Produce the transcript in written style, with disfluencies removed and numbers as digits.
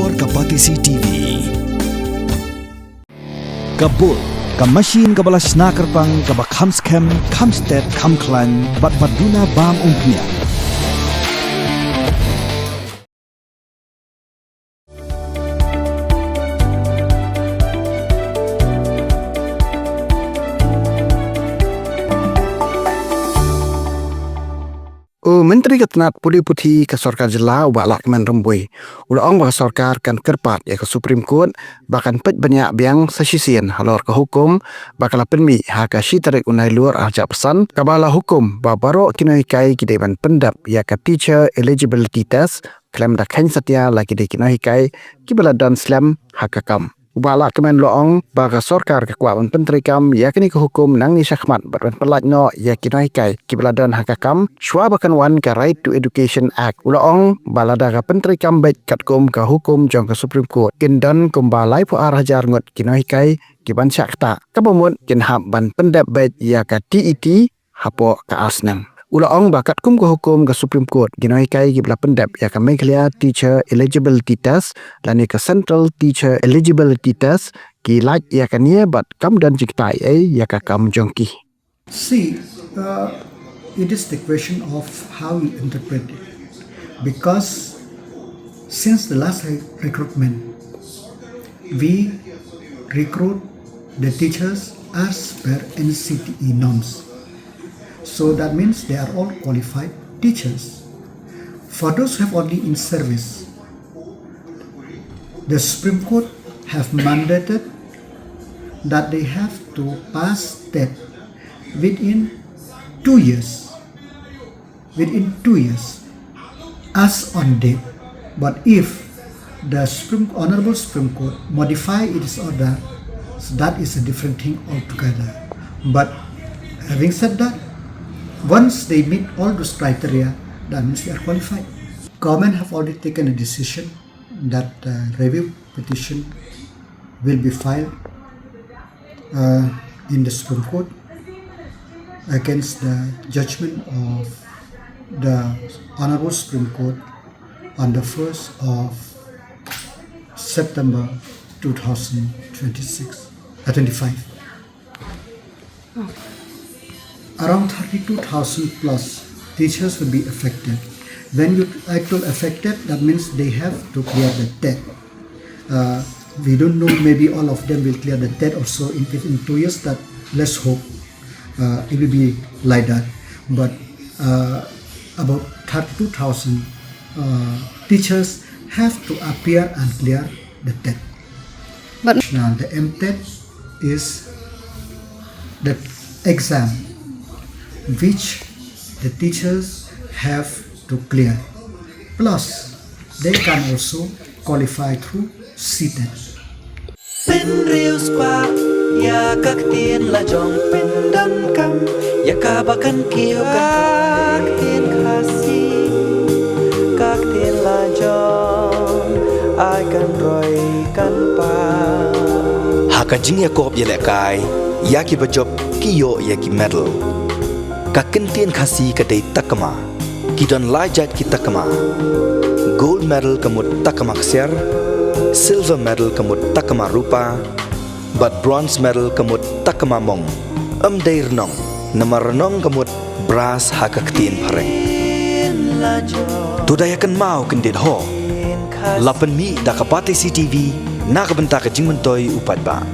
luar kapatisi TV. Kabul, ka machine ka balas nakarpang ka ba kamskem, kamstet, kamklan, bat baduna bam umpnya. Menteri Ketenat Pudi Putih ke Sorkar Jela walak kemen rembui. Ulang bak Sorkar kan kerpat ya ke Supreme Court bahkan pet banyak biang sesisian halor ke hukum bakal penmi haka syitarik unai luar ajak pesan kabala hukum babaro Nonghikai kideban pendap ya ke teacher eligibility test klaim dak hen setia lagi di Nonghikai kibala dan slam haka kam. Walak kemen loong baka Sorkar ke kuaban penteri kam yakni ke hukum nang ni syakmat berben pelaj no yakni Nonghikai kibaladan hakakam shwa bakan wan ke Right to Education Act loong balada ke penteri kam bet katkum ke hukum jong ke Supreme Court kindan Kumba lai po Hajar Ngut Nonghikai kiban Ktah kabomut kin hab ban pendap bet ya ke TET hapo ke asnam. Ulang bakat kum ke hukum ke Supreme Court Nonghikai kibla pendap ya ke Meghalaya Teacher Eligibility Test dan ke Central Teacher Eligibility Test ki laj ya ke nia bat kam dan jiktai ya ke kam jongki. See, it is the question of how you interpret it. Because since the last recruitment, we recruit the teachers as per NCTE norms. So that means they are all qualified teachers. For those who have only in service, the Supreme Court have mandated that they have to pass that within 2 years. Within 2 years, as on date. But if the Honorable Supreme Court modify its order, so that is a different thing altogether. But having said that, once they meet all those criteria, that means they are qualified. Government have already taken a decision that review petition will be filed in the Supreme Court against the judgment of the Honorable Supreme Court on the 1st of September 2025. Around 32,000 plus teachers will be affected. When you actually affected, that means they have to clear the debt. We don't know, maybe all of them will clear the debt also in 2 years. That let's hope it will be like that. But about 32,000 teachers have to appear and clear the debt. But now the MTET is the exam which the teachers have to clear. Plus, they can also qualify through CTET. Pen rius kwa ya kaktin la jong pen dan kam ya kabakan kiyo kaktin kasi kaktin la jong akan roy kan pa hakajing ya kop ya lekai ya ki bajob kiyo ya ki medal kakintien khasi kadai takama kidon lajat ki takama gold medal kamut takama kser silver medal kamut takama rupa but bronze medal kamut takama mong amdai renong nama renong kamut brass hakaktin pareng tudayakan mau kendit ho lapan mi dakapati CTV nakabentak jingmentoi upat ba